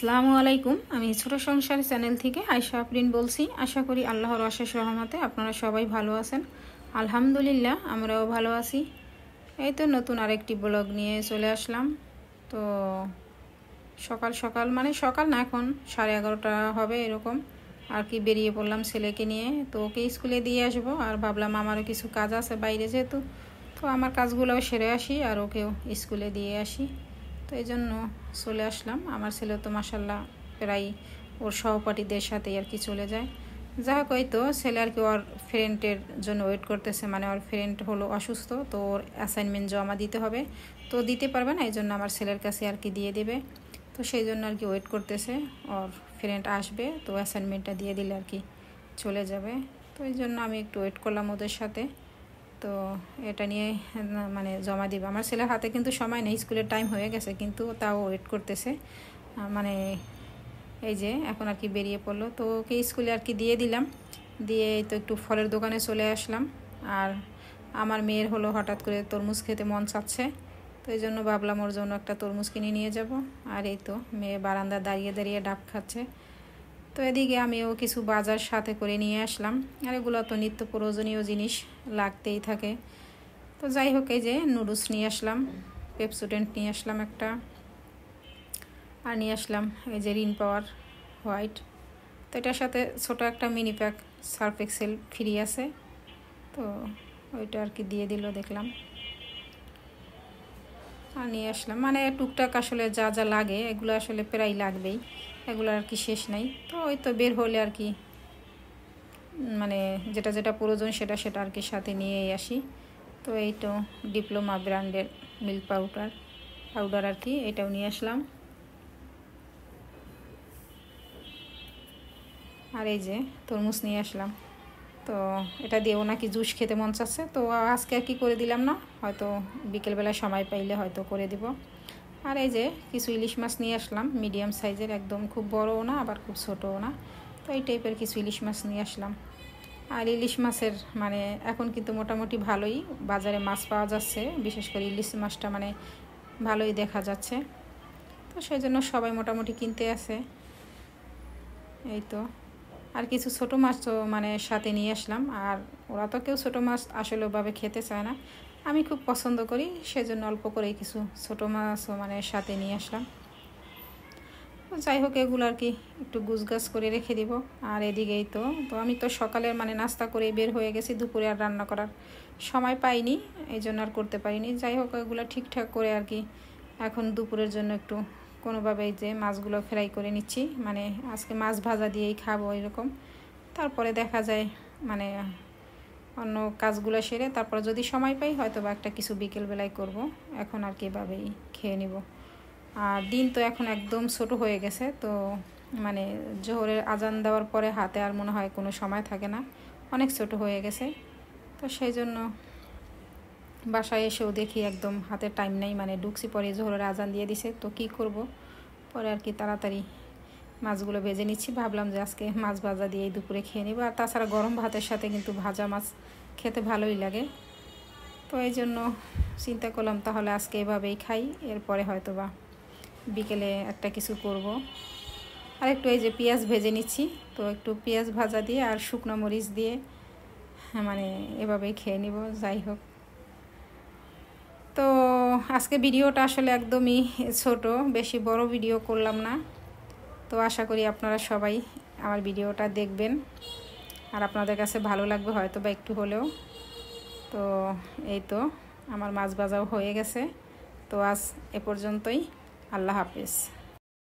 আসসালামু আলাইকুম। আমি ছোট সংসার চ্যানেল থেকে আয়শা আফরিন বলছি। আশা করি আল্লাহর অশেষ রহমতে আপনারা সবাই ভালো আছেন। আলহামদুলিল্লাহ আমরাও ভালো আছি। এই তো নতুন আরেকটি ব্লগ নিয়ে চলে আসলাম। তো সকাল সকাল সকাল না, এখন 11:30 হবে এরকম আর কি, বেরিয়ে পড়লাম ছেলেকে নিয়ে। তো ওকে স্কুলে দিয়ে আসবো, আর ভাবলাম আমারও কিছু কাজ আছে বাইরে যেহেতু, তো আমার কাজগুলোও সেরে আসি আর ওকেও স্কুলে দিয়ে আসি। তো এই জন্য চলে আসলাম। আমার ছেলে তো মাশাল্লাহ প্রায় ওর সহপাঠীদের সাথেই আর কি চলে যায়। যা হোক, ওই তো ছেলে আর কি ওর ফ্রেন্ডের জন্য ওয়েট করতেছে, ওর ফ্রেন্ড হলো অসুস্থ, তো ওর অ্যাসাইনমেন্ট জমা দিতে হবে, তো দিতে পারবে না, এই জন্য আমার ছেলের কাছে আর কি দিয়ে দেবে। তো সেই জন্য আর কি ওয়েট করতেছে, ওর ফ্রেন্ড আসবে তো অ্যাসাইনমেন্টটা দিয়ে দিলে আর কি চলে যাবে। তো এই জন্য আমি একটু ওয়েট করলাম ওদের সাথে। তো এটা নিয়ে জমা দিবে। আমার ছেলের হাতে কিন্তু সময় নেই, স্কুলের টাইম হয়ে গেছে, কিন্তু তাও ওয়েট করতেছে। এই যে এখন আর কি বেরিয়ে পড়লো, তো ওকে স্কুলে আর কি দিয়ে দিলাম। দিয়ে তো একটু ফলের দোকানে চলে আসলাম। আর আমার মেয়ের হলো হঠাৎ করে তরমুজ খেতে মন চাচ্ছে, তো এই জন্য ভাবলাম ওর জন্য একটা তরমুজ কিনে নিয়ে যাব। আর এই তো মেয়ে বারান্দা দাঁড়িয়ে দাঁড়িয়ে ডাব খাচ্ছে। তো এদিকে আমিও কিছু বাজার সাথে করে নিয়ে আসলাম। আর এগুলো তো নিত্য প্রয়োজনীয় জিনিস, লাগতেই থাকে। তো যাই হোক, এই যে নুডলস নিয়ে আসলাম, পেপসোডেন্ট নিয়ে আসলাম একটা, আর নিয়ে আসলাম এই যে রিন পাওয়ার হোয়াইট। তো এটার সাথে ছোটো একটা mini pack Surf Excel free আছে, তো ওইটা আর কি দিয়ে দিল দেখলাম। আর নিয়ে আসলাম টুকটাক আসলে যা যা লাগে এগুলো আসলে প্রায় লাগবেই, এগুলো আর কি শেষ নাই। তো ওই তো বের হলে আর কি যেটা যেটা প্রয়োজন সেটা সেটা আর কি সাথে নিয়েই আসি। তো এই তো ডিপ্লোমা ব্র্যান্ডের মিল্ক পাউডার আর কি, এটাও নিয়ে আসলাম। আর এই যে তরমুজ নিয়ে আসলাম, তো এটা দিয়েও নাকি জুস খেতে মন চাচ্ছে, তো আজকে আর কি করে দিলাম না, হয়তো বিকেলবেলা সময় পাইলে হয়তো করে দিব। আর এই যে কিছু ইলিশ মাছ নিয়ে আসলাম, মিডিয়াম সাইজের, একদম খুব বড়ও না আবার খুব ছোটও না, তো এই টাইপের কিছু ইলিশ মাছ নিয়ে আসলাম। আর ইলিশ মাছের এখন কিন্তু মোটামুটি ভালোই বাজারে মাছ পাওয়া যাচ্ছে, বিশেষ করে ইলিশ মাছটা ভালোই দেখা যাচ্ছে, তো সেই জন্য সবাই মোটামুটি কিনতে আসে। এই তো আর কিছু ছোটো মাছ তো সাথে নিয়ে আসলাম। আর ওরা তো কেউ ছোটো মাছ আসলে ওভাবে খেতে চায় না, আমি খুব পছন্দ করি, সেজন্য অল্প করেই কিছু ছোটো মাছও সাথে নিয়ে আসলাম। যাই হোক, এগুলো আর কি একটু গুছগাছ করে রেখে দিব। আর এদিকেই তো আমি তো সকালের নাস্তা করে বের হয়ে গেছি, দুপুরে আর রান্না করার সময় পাইনি, এই জন্য আর করতে পারিনি। যাই হোক, এগুলো ঠিকঠাক করে আর কি এখন দুপুরের জন্য একটু কোনোভাবে এই যে মাছগুলো ফ্রাই করে নিচ্ছি, আজকে মাছ ভাজা দিয়েই খাবো এরকম। তারপরে দেখা যায় অন্য কাজগুলো সেরে তারপরে যদি সময় পাই হয়তো বা একটা কিছু বিকেলবেলায় করব। এখন আর কি এভাবেই খেয়ে নিব। আর দিন তো এখন একদম ছোট হয়ে গেছে, তো জোহরের আজান দেওয়ার পরে হাতে আর মনে হয় কোনো সময় থাকে না, অনেক ছোট হয়ে গেছে। তো সেই জন্য বাসায় এসেও দেখি একদম হাতে টাইম নেই, ঢুকছি পরে জোহরের আজান দিয়ে দিছে, তো কি করব, পরে আর কি তাড়াতাড়ি মাছগুলো ভেজে নিচ্ছি। ভাবলাম যে আজকে মাছ ভাজা দিয়েই দুপুরে খেয়ে নিব। আর তাছাড়া গরম ভাতের সাথে কিন্তু ভাজা মাছ খেতে ভালোই লাগে, তো এই জন্য চিন্তা করলাম তাহলে আজকে এভাবেই খাই, এরপরে হয়তো বা বিকেলে একটা কিছু করব। আর একটু এই যে পেঁয়াজ ভেজে নিচ্ছি, তো একটু পেঁয়াজ ভাজা দিয়ে আর শুকনো মরিচ দিয়ে এভাবেই খেয়ে নিব। যাই হোক, তো আজকে ভিডিওটা আসলে একদমই ছোট, বেশি বড় ভিডিও করলাম না। তো আশা করি আপনারা সবাই আমার ভিডিওটা দেখবেন আর আপনাদের কাছে ভালো লাগবে হয়তো বা একটু হলেও। তো এই তো আমার মাছ ভাজাও হয়ে গেছে, তো আজ এ পর্যন্তই। আল্লাহ হাফেজ।